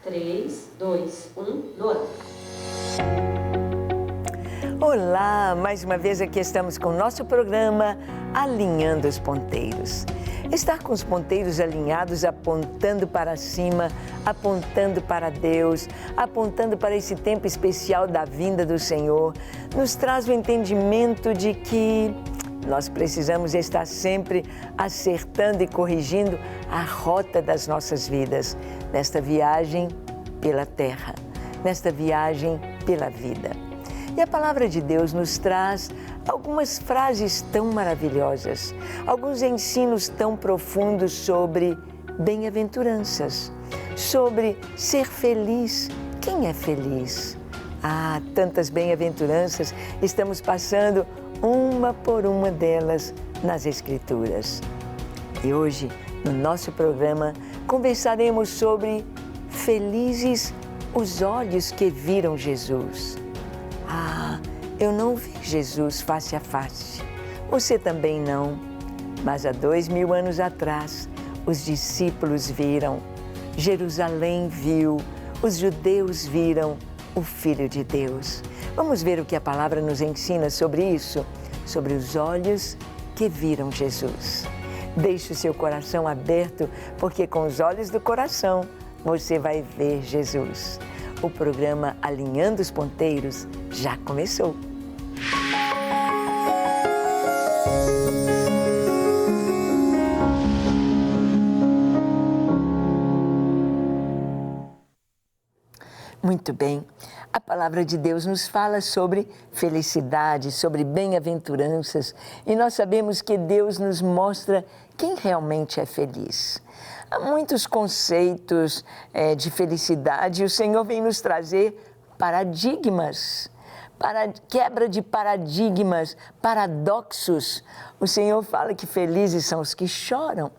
3, 2, 1, no ar. Olá, mais uma vez aqui estamos com o nosso programa Alinhando os Ponteiros. Estar com os ponteiros alinhados, apontando para cima, apontando para Deus, apontando para esse tempo especial da vinda do Senhor, nos traz o entendimento de que nós precisamos estar sempre acertando e corrigindo a rota das nossas vidas, nesta viagem pela terra, nesta viagem pela vida. E a palavra de Deus nos traz algumas frases tão maravilhosas, alguns ensinos tão profundos sobre bem-aventuranças, sobre ser feliz. Quem é feliz? Ah, tantas bem-aventuranças, estamos passando uma por uma delas nas Escrituras. E hoje, no nosso programa, conversaremos sobre felizes os olhos que viram Jesus. Ah, eu não vi Jesus face a face. Você também não. Mas há 2000 anos atrás, os discípulos viram, Jerusalém viu, os judeus viram o Filho de Deus. Vamos ver o que a palavra nos ensina sobre isso, sobre os olhos que viram Jesus. Deixe o seu coração aberto, porque com os olhos do coração você vai ver Jesus. O programa Alinhando os Ponteiros já começou. Muito bem, a palavra de Deus nos fala sobre felicidade, sobre bem-aventuranças, e nós sabemos que Deus nos mostra quem realmente é feliz. Há muitos conceitos de felicidade e o Senhor vem nos trazer paradigmas, quebra de paradigmas, paradoxos. O Senhor fala que felizes são os que choram,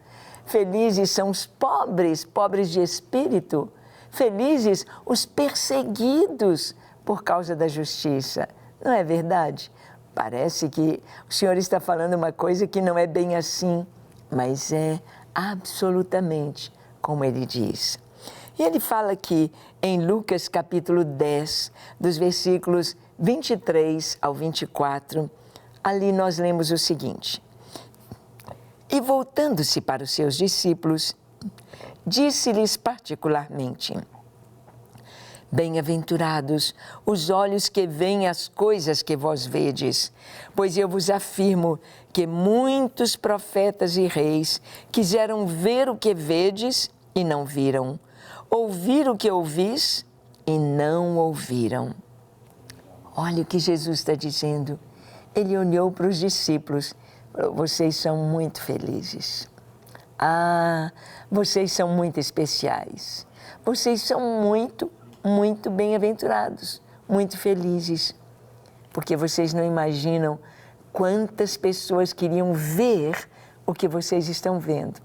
felizes são os pobres, pobres de espírito, felizes os perseguidos por causa da justiça. Não é verdade? Parece que o Senhor está falando uma coisa que não é bem assim, mas é absolutamente como Ele diz. E Ele fala aqui em Lucas capítulo 10, dos versículos 23 ao 24, ali nós lemos o seguinte: E voltando-se para os seus discípulos, disse-lhes particularmente: Bem-aventurados os olhos que veem as coisas que vós vedes, pois eu vos afirmo que muitos profetas e reis quiseram ver o que vedes e não viram, ouvir o que ouvis e não ouviram. Olha o que Jesus está dizendo. Ele olhou para os discípulos e falou: vocês são muito felizes. Ah, vocês são muito especiais. Vocês são muito, muito bem-aventurados, muito felizes. Porque vocês não imaginam quantas pessoas queriam ver o que vocês estão vendo,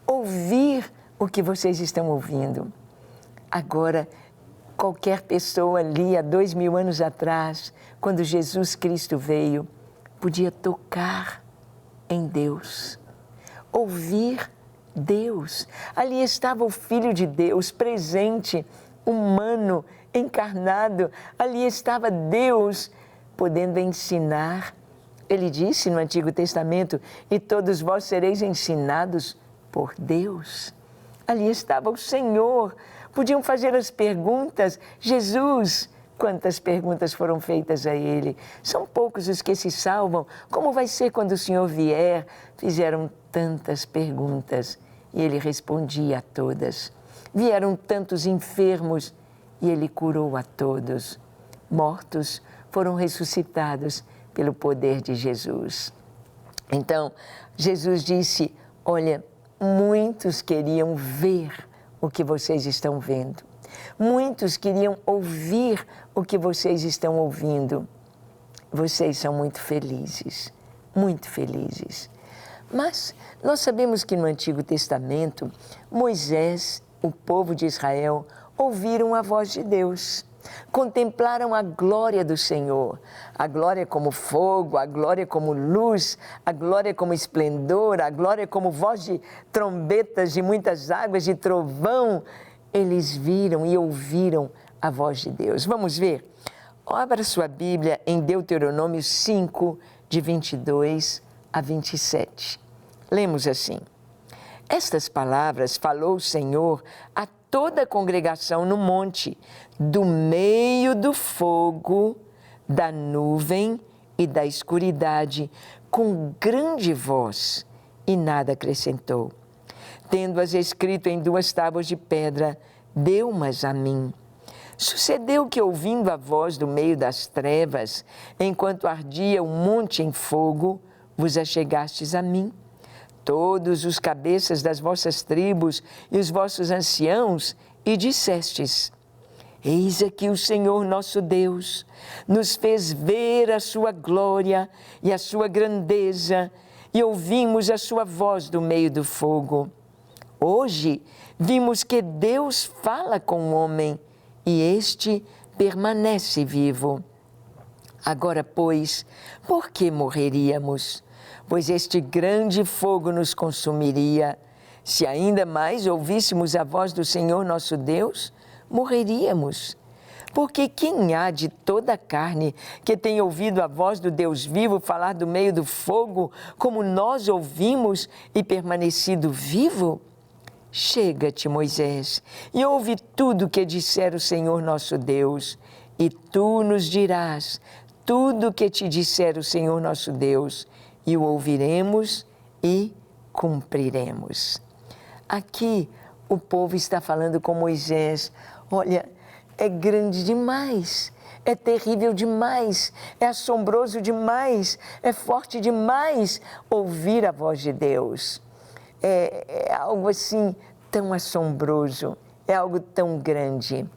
ouvir o que vocês estão ouvindo. Agora, qualquer pessoa ali há 2000 anos atrás, quando Jesus Cristo veio, podia tocar em Deus, ouvir Deus. Ali estava o Filho de Deus presente, humano, encarnado. Ali estava Deus podendo ensinar. Ele disse no Antigo Testamento: e todos vós sereis ensinados por Deus. Ali estava o Senhor. Podiam fazer as perguntas. Jesus, quantas perguntas foram feitas a Ele. São poucos os que se salvam. Como vai ser quando o Senhor vier? Fizeram tantas perguntas e Ele respondia a todas. Vieram tantos enfermos e Ele curou a todos. Mortos foram ressuscitados pelo poder de Jesus. Então, Jesus disse: olha, muitos queriam ver o que vocês estão vendo. Muitos queriam ouvir o que vocês estão ouvindo. Vocês são muito felizes, muito felizes. Mas nós sabemos que no Antigo Testamento, Moisés, o povo de Israel, ouviram a voz de Deus. Contemplaram a glória do Senhor, a glória como fogo, a glória como luz, a glória como esplendor, a glória como voz de trombetas, de muitas águas, de trovão. eles viram e ouviram a voz de Deus. Vamos ver? Abra sua Bíblia em Deuteronômio 5, de 22 a 27. Lemos assim: Estas palavras falou o Senhor a toda a congregação no monte, do meio do fogo, da nuvem e da escuridade, com grande voz, e nada acrescentou. Tendo-as escrito em 2 tábuas de pedra, deu-mas a mim. Sucedeu que, ouvindo a voz do meio das trevas, enquanto ardia o monte em fogo, vos achegastes a mim, todos os cabeças das vossas tribos e os vossos anciãos, e dissestes: Eis aqui o Senhor nosso Deus, nos fez ver a sua glória e a sua grandeza, e ouvimos a sua voz do meio do fogo. Hoje vimos que Deus fala com o homem, e este permanece vivo. Agora, pois, por que morreríamos? Pois este grande fogo nos consumiria. Se ainda mais ouvíssemos a voz do Senhor nosso Deus, morreríamos. Porque quem há de toda a carne que tenha ouvido a voz do Deus vivo falar do meio do fogo, como nós ouvimos, e permanecido vivo? Chega-te, Moisés, e ouve tudo o que disser o Senhor nosso Deus, e tu nos dirás tudo o que te disser o Senhor nosso Deus, e o ouviremos e cumpriremos. Aqui o povo está falando com Moisés: olha, é grande demais, é terrível demais, é assombroso demais, é forte demais ouvir a voz de Deus. É algo assim tão assombroso, é algo tão grande.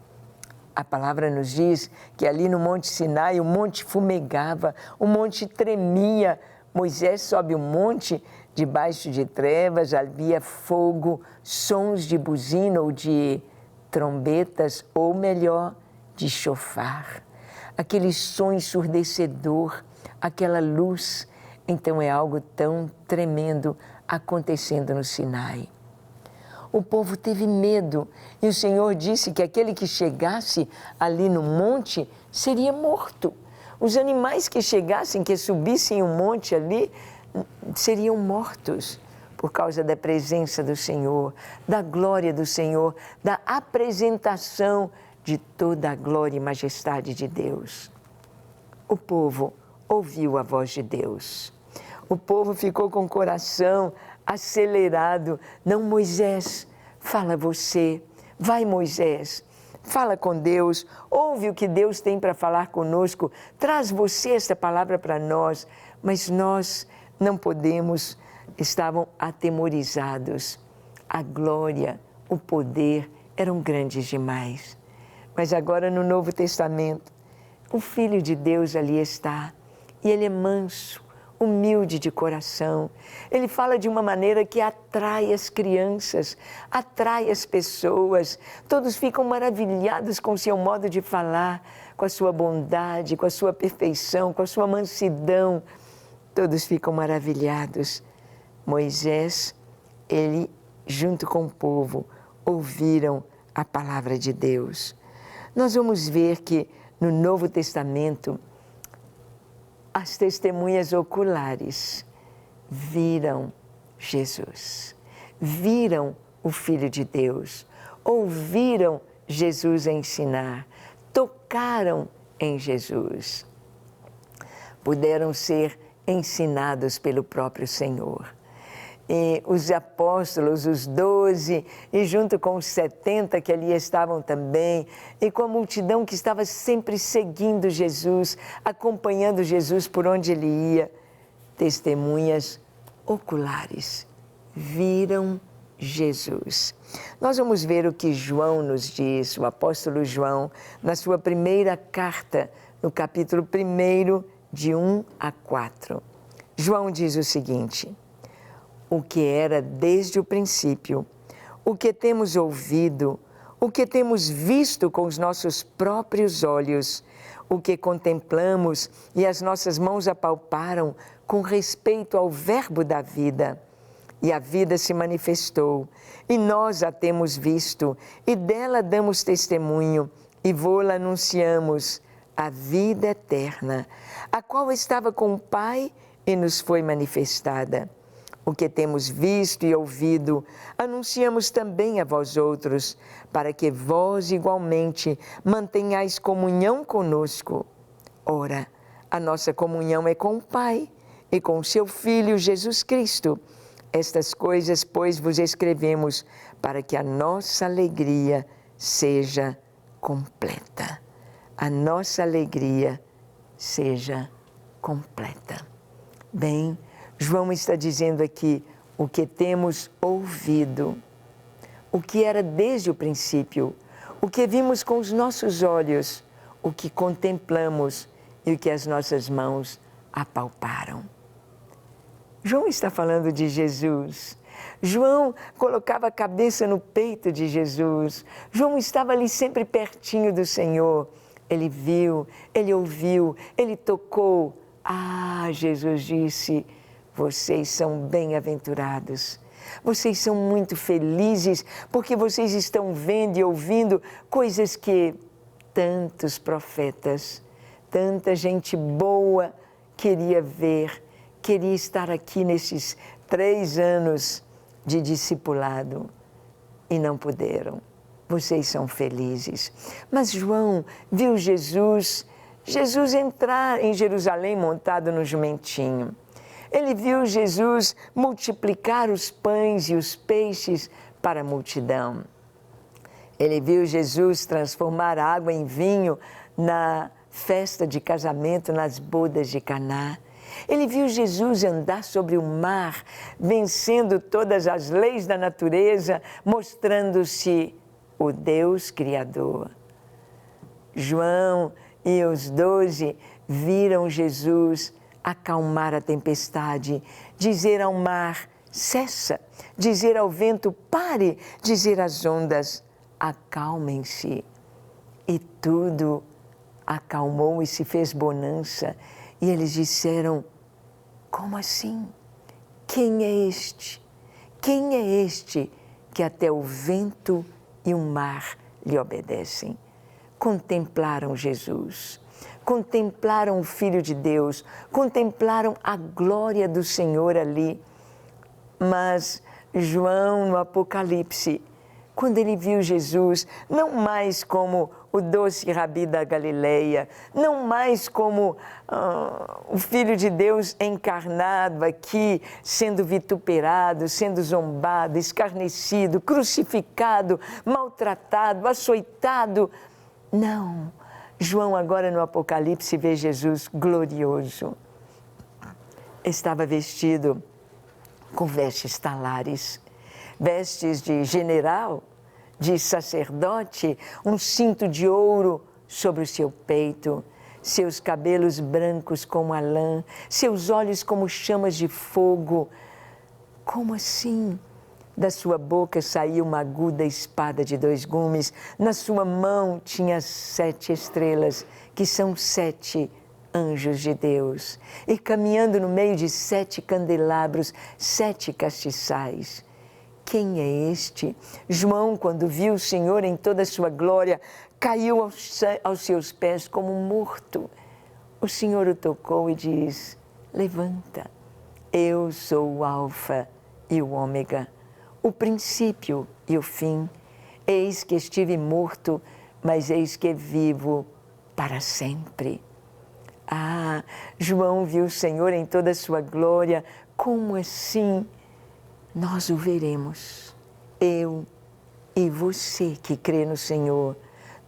A palavra nos diz que ali no Monte Sinai o monte fumegava, o monte tremia. Moisés sobe o monte, debaixo de trevas havia fogo, sons de buzina ou de trombetas, ou melhor, de chofar. Aquele som ensurdecedor, aquela luz. Então é algo tão tremendo acontecendo no Sinai. O povo teve medo e o Senhor disse que aquele que chegasse ali no monte seria morto. Os animais que chegassem, que subissem o monte ali, seriam mortos por causa da presença do Senhor, da glória do Senhor, da apresentação de toda a glória e majestade de Deus. O povo ouviu a voz de Deus. O povo ficou com o coração acelerado. Não, Moisés, fala você. Vai, Moisés, fala com Deus. Ouve o que Deus tem para falar conosco. Traz você esta palavra para nós. Mas nós não podemos. Estavam atemorizados. A glória, o poder eram grandes demais. Mas agora no Novo Testamento, o Filho de Deus ali está. E ele é manso, humilde de coração. Ele fala de uma maneira que atrai as crianças, atrai as pessoas. Todos ficam maravilhados com o seu modo de falar, com a sua bondade, com a sua perfeição, com a sua mansidão. Todos ficam maravilhados. Moisés, ele, junto com o povo, ouviram a palavra de Deus. Nós vamos ver que no Novo Testamento, as testemunhas oculares viram Jesus, viram o Filho de Deus, ouviram Jesus ensinar, tocaram em Jesus, puderam ser ensinados pelo próprio Senhor. E os apóstolos, os 12, e junto com os 70 que ali estavam também, e com a multidão que estava sempre seguindo Jesus, acompanhando Jesus por onde ele ia, testemunhas oculares, viram Jesus. Nós vamos ver o que João nos diz, o apóstolo João, na sua primeira carta, no capítulo 1, de 1 a 4. João diz o seguinte: o que era desde o princípio, o que temos ouvido, o que temos visto com os nossos próprios olhos, o que contemplamos e as nossas mãos apalparam com respeito ao Verbo da vida. e a vida se manifestou, e nós a temos visto, e dela damos testemunho, e vô-la anunciamos, a vida eterna, a qual estava com o Pai e nos foi manifestada. O que temos visto e ouvido, anunciamos também a vós outros, para que vós igualmente mantenhais comunhão conosco. Ora, a nossa comunhão é com o Pai e com o seu Filho Jesus Cristo. Estas coisas, pois, vos escrevemos, para que a nossa alegria seja completa. A nossa alegria seja completa. Bem, João está dizendo aqui o que temos ouvido, o que era desde o princípio, o que vimos com os nossos olhos, o que contemplamos e o que as nossas mãos apalparam. João está falando de Jesus. João colocava a cabeça no peito de Jesus. João estava ali sempre pertinho do Senhor. Ele viu, ele ouviu, ele tocou. Ah, Jesus disse, vocês são bem-aventurados. Vocês são muito felizes porque vocês estão vendo e ouvindo coisas que tantos profetas, tanta gente boa queria ver, queria estar aqui nesses 3 anos de discipulado e não puderam. Vocês são felizes. Mas João viu Jesus entrar em Jerusalém montado no jumentinho. Ele viu Jesus multiplicar os pães e os peixes para a multidão. Ele viu Jesus transformar a água em vinho na festa de casamento, nas bodas de Caná. Ele viu Jesus andar sobre o mar, vencendo todas as leis da natureza, mostrando-se o Deus Criador. João e os 12 viram Jesus acalmar a tempestade, dizer ao mar, cessa, dizer ao vento, pare, dizer às ondas, acalmem-se. E tudo acalmou e se fez bonança. E eles disseram, como assim? Quem é este? Quem é este que até o vento e o mar lhe obedecem? Contemplaram Jesus, contemplaram o Filho de Deus, contemplaram a glória do Senhor ali. Mas João, no Apocalipse, quando ele viu Jesus, não mais como o doce Rabi da Galileia, não mais como o Filho de Deus encarnado aqui, sendo vituperado, sendo zombado, escarnecido, crucificado, maltratado, açoitado. Não, João agora no Apocalipse vê Jesus glorioso. Estava vestido com vestes talares, vestes de general, de sacerdote, um cinto de ouro sobre o seu peito, seus cabelos brancos como a lã, seus olhos como chamas de fogo. Como assim? Da sua boca saía uma aguda espada de 2 gumes, na sua mão tinha 7 estrelas, que são 7 anjos de Deus, e caminhando no meio de 7 candelabros, 7 castiçais. Quem é este? João, quando viu o Senhor em toda a sua glória, caiu aos seus pés como morto. O Senhor o tocou e diz, levanta, eu sou o Alfa e o Ômega, o princípio e o fim. Eis que estive morto, mas eis que vivo para sempre. Ah, João viu o Senhor em toda a sua glória. Como assim? Nós o veremos, eu e você que crê no Senhor,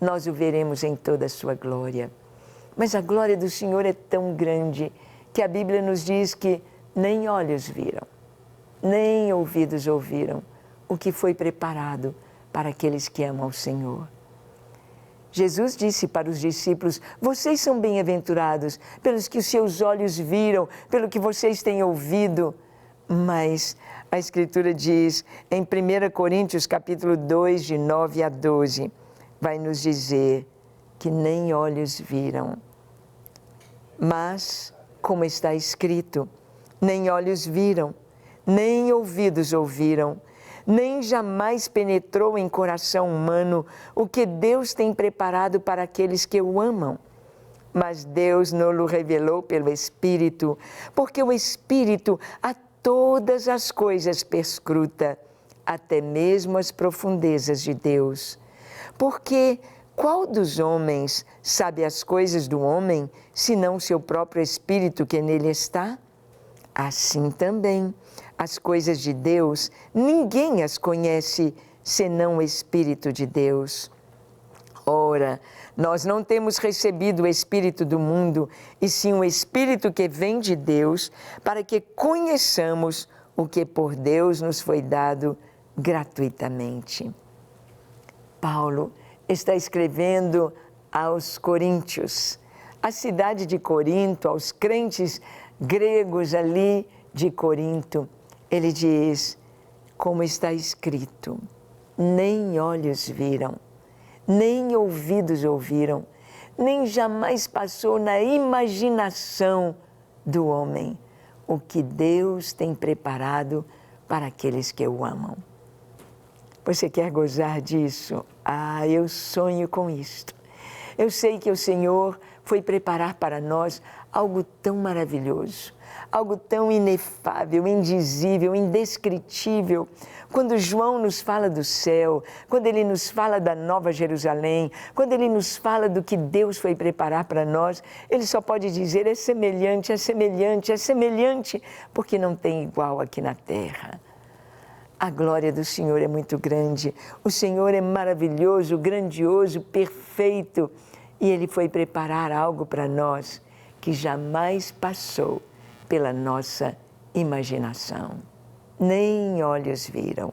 nós o veremos em toda a sua glória. Mas a glória do Senhor é tão grande que a Bíblia nos diz que nem olhos viram, nem ouvidos ouviram o que foi preparado para aqueles que amam o Senhor. Jesus disse para os discípulos, vocês são bem-aventurados pelos que os seus olhos viram, pelo que vocês têm ouvido. Mas a Escritura diz, em 1 Coríntios capítulo 2, de 9 a 12, vai nos dizer que nem olhos viram. Mas, como está escrito, nem olhos viram, nem ouvidos ouviram, nem jamais penetrou em coração humano o que Deus tem preparado para aqueles que o amam. Mas Deus nos revelou pelo Espírito, porque o Espírito a todas as coisas perscruta, até mesmo as profundezas de Deus. Porque qual dos homens sabe as coisas do homem, senão seu próprio Espírito que nele está? Assim também, as coisas de Deus, ninguém as conhece, senão o Espírito de Deus. Ora, nós não temos recebido o Espírito do mundo, e sim o Espírito que vem de Deus, para que conheçamos o que por Deus nos foi dado gratuitamente. Paulo está escrevendo aos coríntios, à cidade de Corinto, aos crentes gregos ali de Corinto. Ele diz, como está escrito, nem olhos viram, nem ouvidos ouviram, nem jamais passou na imaginação do homem o que Deus tem preparado para aqueles que o amam. Você quer gozar disso? Ah, eu sonho com isto. Eu sei que o Senhor foi preparar para nós algo tão maravilhoso, algo tão inefável, indizível, indescritível. Quando João nos fala do céu, quando ele nos fala da Nova Jerusalém, quando ele nos fala do que Deus foi preparar para nós, ele só pode dizer, é semelhante, é semelhante, é semelhante, porque não tem igual aqui na terra. A glória do Senhor é muito grande, o Senhor é maravilhoso, grandioso, perfeito, e Ele foi preparar algo para nós que jamais passou pela nossa imaginação, nem olhos viram.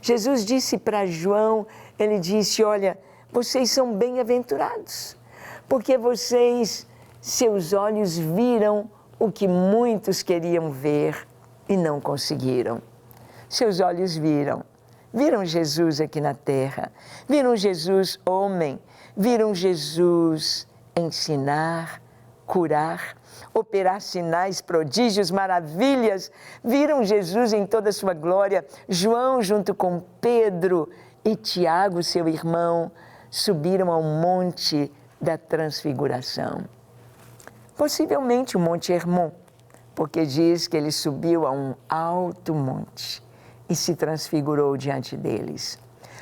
Jesus disse para João, ele disse, olha, vocês são bem-aventurados, porque seus olhos viram o que muitos queriam ver e não conseguiram. Seus olhos viram Jesus aqui na terra, viram Jesus homem, viram Jesus ensinar, curar, operar sinais, prodígios, maravilhas, viram Jesus em toda a sua glória. João, junto com Pedro e Tiago, seu irmão, subiram ao monte da transfiguração. Possivelmente o Monte Hermon, porque diz que ele subiu a um alto monte e se transfigurou diante deles.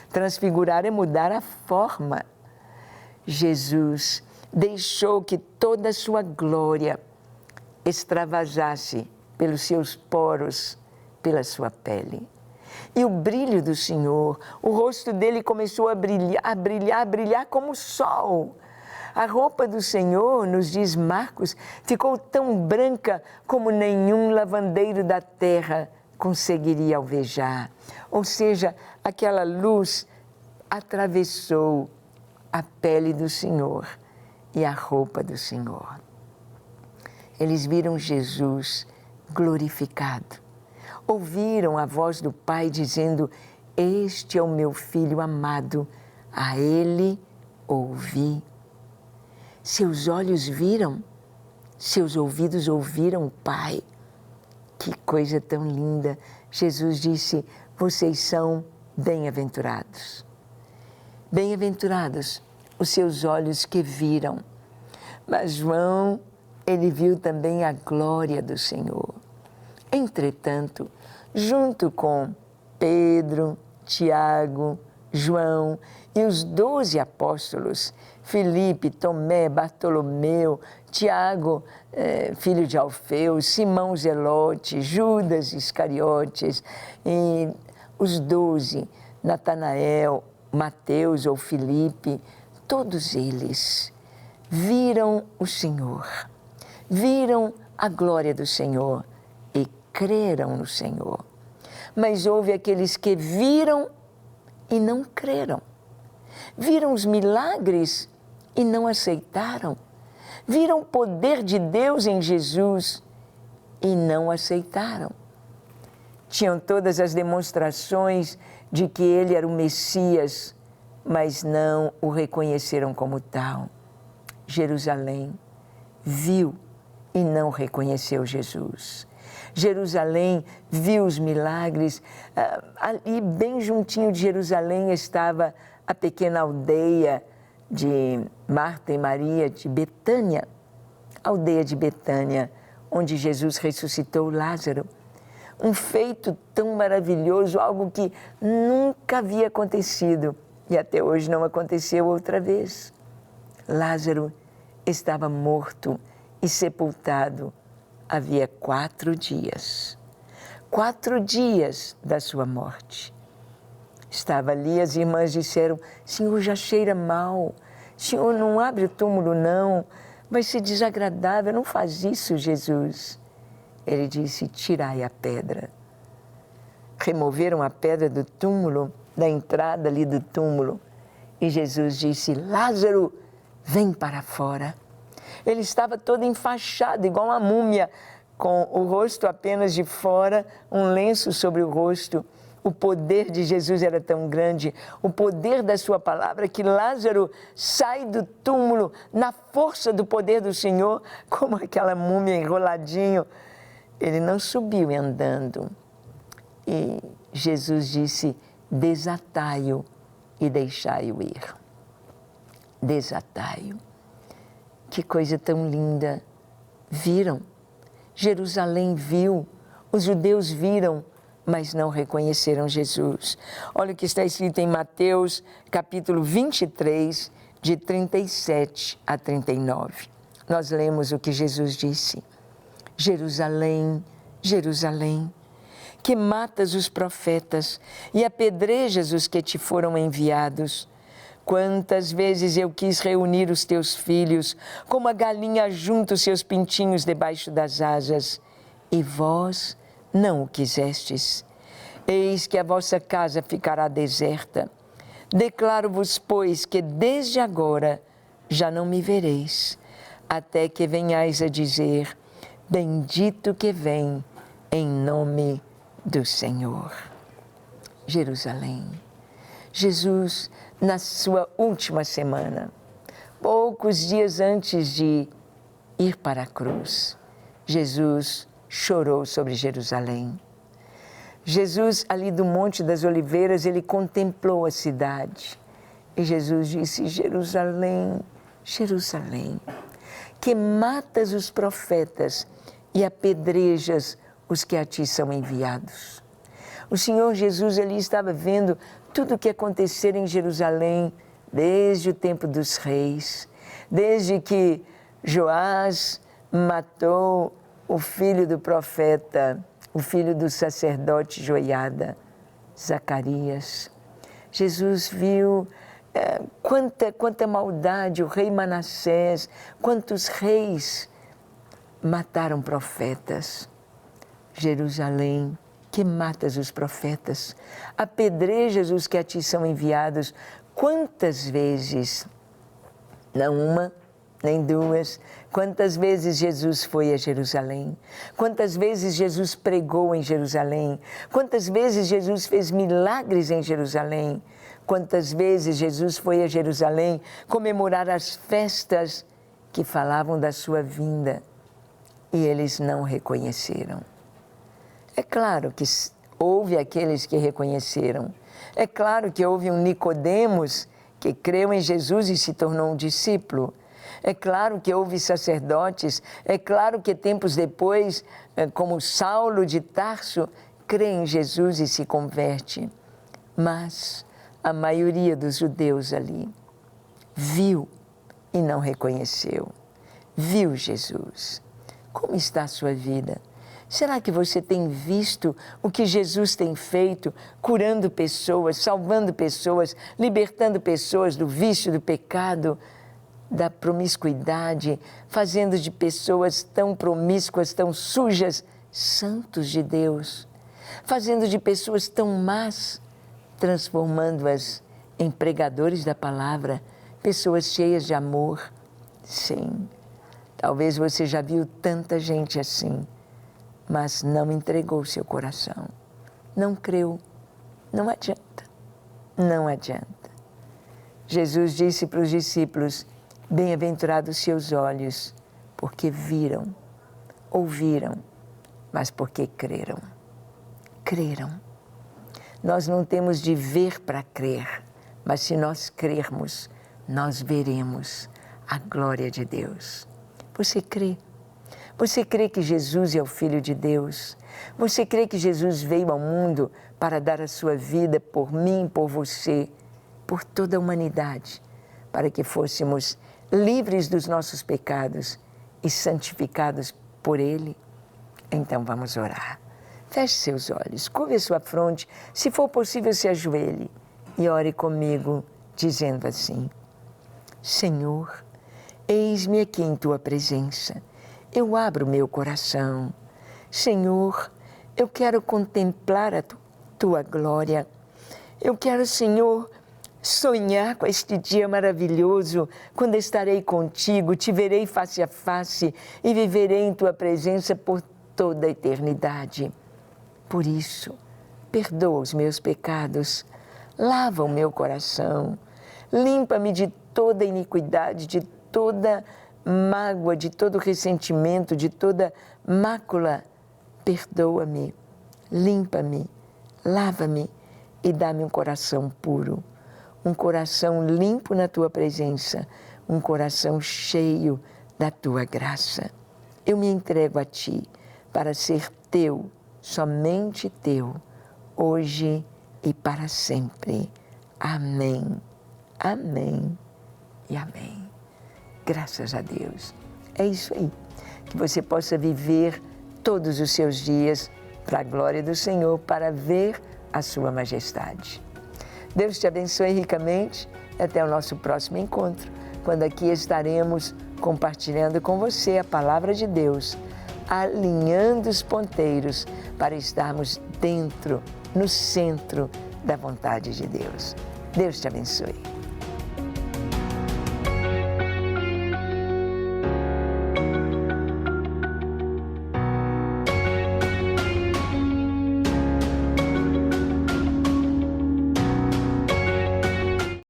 Transfigurar é mudar a forma. Jesus deixou que toda a sua glória extravasasse pelos seus poros, pela sua pele. E o brilho do Senhor, o rosto dele começou a brilhar, a brilhar, a brilhar como o sol. A roupa do Senhor, nos diz Marcos, ficou tão branca como nenhum lavandeiro da terra conseguiria alvejar. Ou seja, aquela luz atravessou a pele do Senhor e a roupa do Senhor. Eles viram Jesus glorificado. Ouviram a voz do Pai dizendo, este é o meu Filho amado, a Ele ouvi. Seus olhos viram, seus ouvidos ouviram o Pai. Que coisa tão linda! Jesus disse, vocês são bem-aventurados. Bem-aventurados os seus olhos que viram. Mas João, ele viu também a glória do Senhor. Entretanto, junto com Pedro, Tiago, João e os 12 apóstolos, Filipe, Tomé, Bartolomeu, Tiago, filho de Alfeu, Simão Zelote, Judas Iscariotes, e os 12, Natanael, Mateus ou Filipe, todos eles viram o Senhor, viram a glória do Senhor e creram no Senhor. Mas houve aqueles que viram e não creram. Viram os milagres e não aceitaram. Viram o poder de Deus em Jesus e não aceitaram. Tinham todas as demonstrações de que ele era o Messias, mas não o reconheceram como tal. Jerusalém viu e não reconheceu Jesus. Jerusalém viu os milagres. Ali, bem juntinho de Jerusalém, estava a pequena aldeia de Marta e Maria, de Betânia. A aldeia de Betânia, onde Jesus ressuscitou Lázaro. Um feito tão maravilhoso, algo que nunca havia acontecido e até hoje não aconteceu outra vez. Lázaro estava morto e sepultado havia 4 dias. 4 dias da sua morte. Estava ali, as irmãs disseram: Senhor, já cheira mal. Senhor, não abre o túmulo não, vai ser desagradável, não faz isso, Jesus. Ele disse: tirai a pedra. Removeram a pedra do túmulo, da entrada ali do túmulo. E Jesus disse: Lázaro, vem para fora. Ele estava todo enfaixado, igual uma múmia, com o rosto apenas de fora, um lenço sobre o rosto. O poder de Jesus era tão grande, o poder da sua palavra, que Lázaro sai do túmulo na força do poder do Senhor, como aquela múmia enroladinho. Ele não subiu andando. E Jesus disse: desatai-o e deixai-o ir. Desatai-o. Que coisa tão linda. Viram? Jerusalém viu, os judeus viram, mas não reconheceram Jesus. Olha o que está escrito em Mateus, capítulo 23, de 37 a 39. Nós lemos o que Jesus disse: Jerusalém, Jerusalém, que matas os profetas e apedrejas os que te foram enviados. Quantas vezes eu quis reunir os teus filhos, como a galinha junta os seus pintinhos debaixo das asas, e vós não o quisestes. Eis que a vossa casa ficará deserta. Declaro-vos, pois, que desde agora já não me vereis, até que venhais a dizer: bendito que vem em nome do Senhor. Jerusalém. Jesus, na sua última semana, poucos dias antes de ir para a cruz, Jesus chorou sobre Jerusalém. Jesus, ali do Monte das Oliveiras, ele contemplou a cidade. E Jesus disse: Jerusalém, Jerusalém, que matas os profetas e apedrejas os que a ti são enviados. O Senhor Jesus, ele estava vendo tudo o que acontecer em Jerusalém desde o tempo dos reis, desde que Joás matou o filho do profeta, o filho do sacerdote Joiada, Zacarias. Jesus viu quanta maldade, o rei Manassés, quantos reis mataram profetas. Jerusalém, que matas os profetas, apedrejas os que a ti são enviados. Quantas vezes, não uma, nem duas, quantas vezes Jesus foi a Jerusalém, quantas vezes Jesus pregou em Jerusalém, quantas vezes Jesus fez milagres em Jerusalém, quantas vezes Jesus foi a Jerusalém comemorar as festas que falavam da sua vinda e eles não reconheceram. É claro que houve aqueles que reconheceram. É claro que houve um Nicodemos que creu em Jesus e se tornou um discípulo. É claro que houve sacerdotes. É claro que tempos depois, como Saulo de Tarso, crê em Jesus e se converte. Mas a maioria dos judeus ali viu e não reconheceu. Viu Jesus. Como está a sua vida? Será que você tem visto o que Jesus tem feito, curando pessoas, salvando pessoas, libertando pessoas do vício, do pecado, da promiscuidade, fazendo de pessoas tão promíscuas, tão sujas, santos de Deus, fazendo de pessoas tão más, transformando-as em pregadores da palavra, pessoas cheias de amor? Sim, talvez você já viu tanta gente assim, mas não entregou seu coração, não creu, não adianta, não adianta. Jesus disse para os discípulos: bem-aventurados seus olhos, porque viram, ouviram, mas porque creram. Creram. Nós não temos de ver para crer, mas se nós crermos, nós veremos a glória de Deus. Você crê? Você crê que Jesus é o Filho de Deus? Você crê que Jesus veio ao mundo para dar a sua vida por mim, por você, por toda a humanidade, para que fôssemos livres dos nossos pecados e santificados por Ele? Então vamos orar. Feche seus olhos, curve a sua fronte, se for possível se ajoelhe e ore comigo, dizendo assim: Senhor, eis-me aqui em Tua presença, eu abro meu coração. Senhor, eu quero contemplar a Tua glória. Eu quero, Senhor, sonhar com este dia maravilhoso, quando estarei contigo, te verei face a face e viverei em Tua presença por toda a eternidade. Por isso, perdoa os meus pecados, lava o meu coração, limpa-me de toda iniquidade, de toda mágoa, de todo ressentimento, de toda mácula. Perdoa-me, limpa-me, lava-me e dá-me um coração puro, um coração limpo na Tua presença, um coração cheio da Tua graça. Eu me entrego a Ti para ser Teu, somente Teu, hoje e para sempre. Amém, amém e amém. Graças a Deus. É isso aí. Que você possa viver todos os seus dias para a glória do Senhor, para ver a Sua majestade. Deus te abençoe ricamente e até o nosso próximo encontro, quando aqui estaremos compartilhando com você a palavra de Deus, alinhando os ponteiros para estarmos dentro, no centro da vontade de Deus. Deus te abençoe.